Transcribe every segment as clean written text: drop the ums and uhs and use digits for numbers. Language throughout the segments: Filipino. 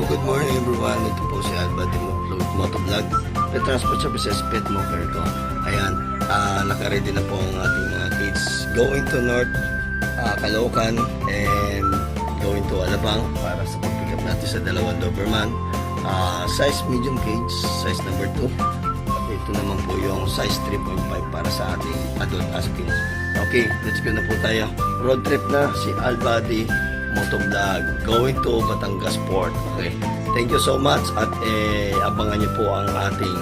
Hello, good morning everyone. Ito po si Alba de Motovlog, the transport services pet mover ko. Ayan, naka-ready na po ang ating mga kids going to North Caloocan and going to Alabang para sa pag-pick up natin sa dalawang Doberman. Size medium cage, size number 2. At ito naman po yung size 3.5 para sa ating adult aspin. Okay, let's go na po tayo. Road trip na si Alba de Motovlog going to Batangas Port. Okay, thank you so much at abangan niyo po ang ating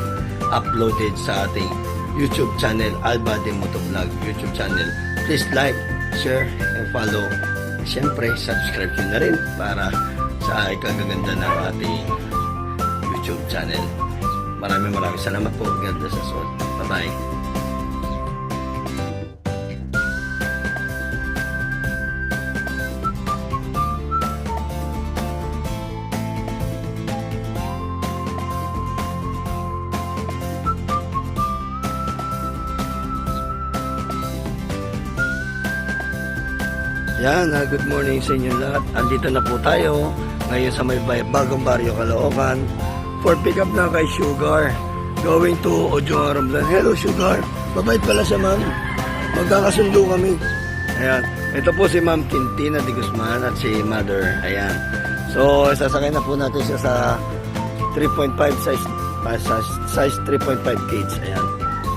uploaded sa ating YouTube channel, Alba de Motovlog YouTube channel. Please like, share, and follow. Siyempre, subscribe nyo na rin para sa ikagaganda ng ating YouTube channel. Maraming salamat po. God bless us all. Bye-bye. Yan, good morning sa inyo lahat. Andito na po tayo ngayon sa may bagong baryo Caloocan for pick up na kay Sugar going to Ojong Aramblan. Hello Sugar, mabait pala siya ma'am, magkakasundo kami. Ayan, ito po si Ma'am Quintina de Guzman at si Mother. Ayan, so sasakay na po natin siya sa 3.5 size 3.5 cage. Ayan,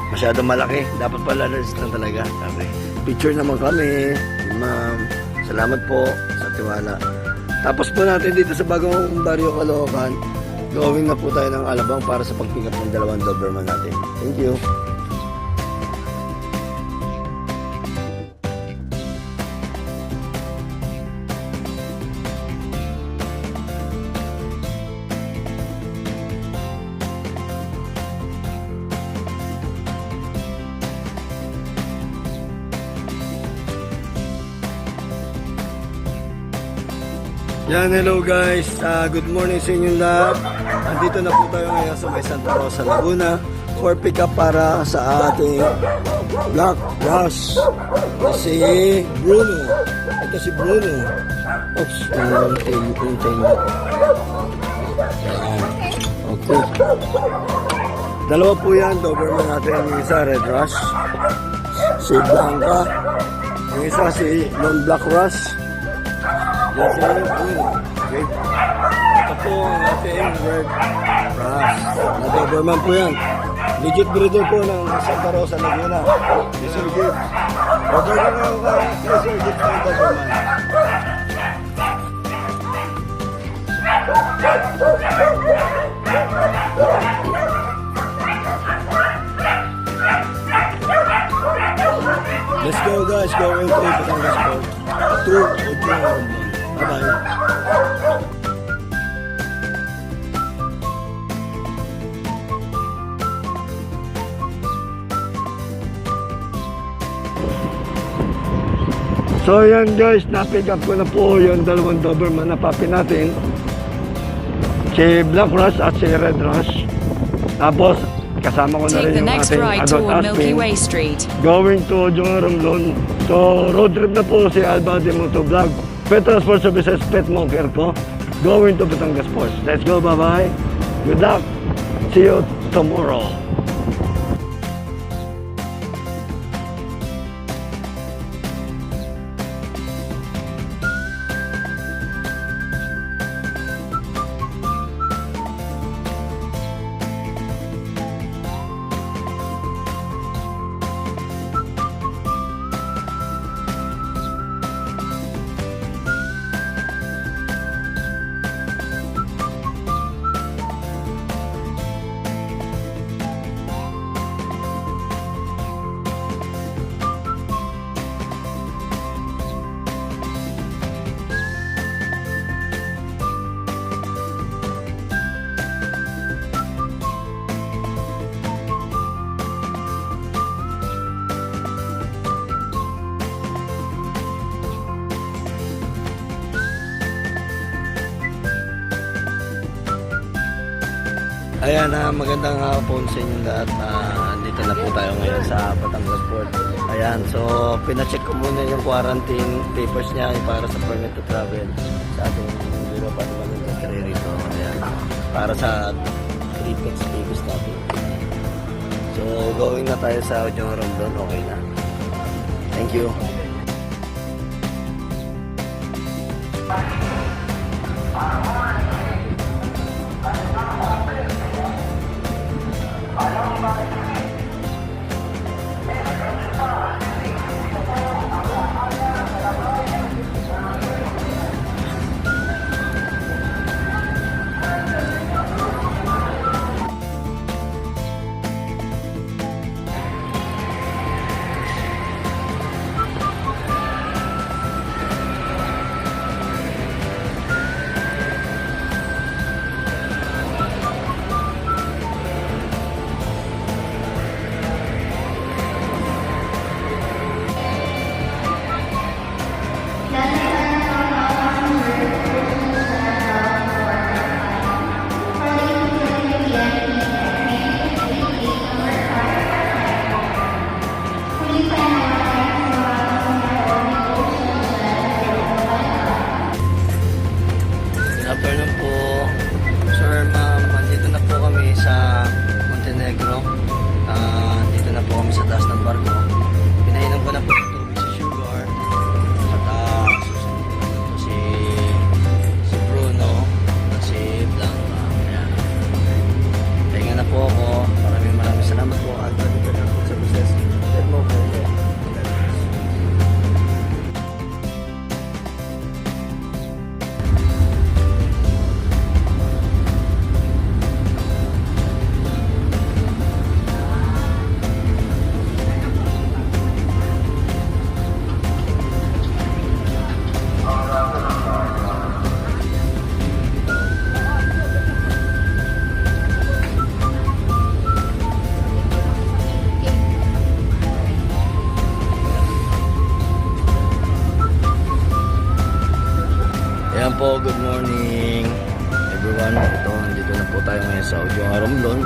masyado malaki, dapat pala lang talaga. Okay, picture naman kami ma'am, salamat po sa tiwala. Tapos po natin dito sa bagong baryo Caloocan, going na po tayo ng Alabang para sa pag-pick up ng dalawang Doberman natin. Thank you. Yan, hello guys, good morning sa inyong lahat. Andito na po tayo ngayon sa may Santa Rosa, Laguna for pick up para sa ating Black Rush. Si Bruno. Ito si Bruno. Oops, yung tail. Okay. Dalawa po yan, Doberman natin. Yung isa Red Rush, si Blanca. Yung isa si Non Black Rush. Okay. Ito po ang ating Red Rush na Doberman po yan. Legit breeder po ng Santa Rosa, Laguna. Sir Gibbs. Order na lang kay Sir Gibbs ng Doberman. Let's go guys, going to Batangas Port to Ojong Aramblan. Bye-bye. So yan guys, na-pick up ko na po yung dalawang Doberman na puppy natin, si Black Rush at si Red Rush. Tapos kasama ko na rin yung ating adult aspin going to Ojong Aramblan. So road trip na po si Alba de Motovlog, Pet Transport Services Pet Mover ko, going to Batangas Port. Let's go, bye-bye. Good luck. See you tomorrow. Ayan, magandang hapon sa inyo lahat. Dito na po tayo ngayon sa Batangas Port. Ayan, so pinacheck ko muna yung quarantine papers niya para sa permit to travel sa ating Bureau of Animal Husbandry rito. para sa triplex natin. So, going na tayo sa Ojong Romblon. Okay na. Thank you. Good afternoon po. Sir, ma'am, dito na po kami sa Montenegro. Dito na po kami sa taas ng barko. Pinainom ko na po ito si Sugar. At susunod ko na po si Bruno at si Blanca. Ayan. Pahinga na po ako. Maraming salamat po. At dito na po sa business. Let mo po. Ayan po, good morning everyone. Dito na po tayo ngayon sa Ojong Romblon.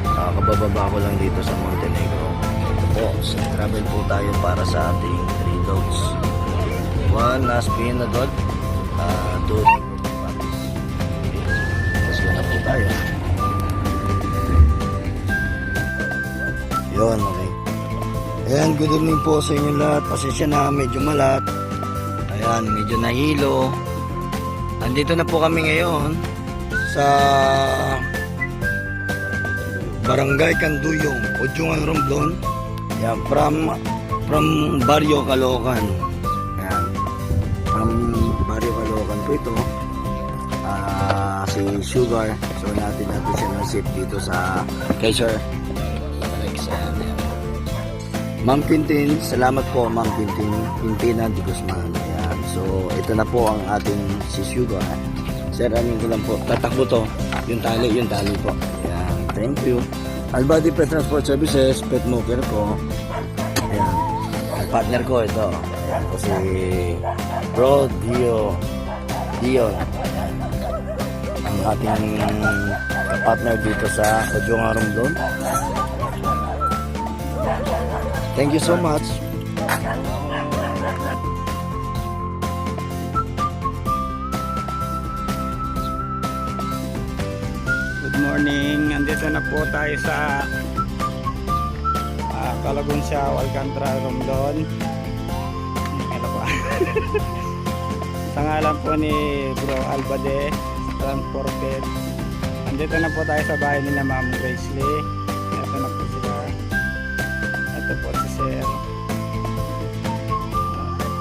Kabababa ko lang dito sa Montenegro. Ito po, travel po tayo para sa ating 3 dogs. 1 last pin na dog, 2 let's go na po tayo. Yun, okay. Ayan, good evening po sa inyo lahat. Pasensya na, medyo malat. Ayan, medyo nahilo. Andito na po kami ngayon sa Barangay Canduyong, Ojong Romblon. Yan, from Barrio Caloocan. Yan, from Barrio Caloocan po ito. Si Sugar. So natin siya ng seat dito sa kay Sir Alex. Yan. Ma'am Quintin, salamat po Ma'am Quintina de Guzman. Ayan. So ito na po ang ating si Sugar. Sir, amin ko lang po. Tatakbo to. Yung tali po. Ayan. Thank you. Albadi Pet Transport Services, pet moker ko. Ayan. Ang partner ko ito. Ayan po si Bro Dion. Ang ating partner dito sa Ojong Romblon. Thank you so much. Good morning. Andito na po tayo sa Calagunsya, Alcantara, Romblon. Ano pa? Sa ngalan po ni Bro Albade Transported. Andito na po tayo sa bahay nila Ma'am Grace Lee. Ito na po sila. Ito po si Sir.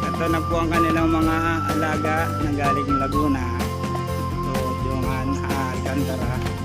Ito na po ang kanilang mga alaga na galing Laguna. So, yung Alcantara.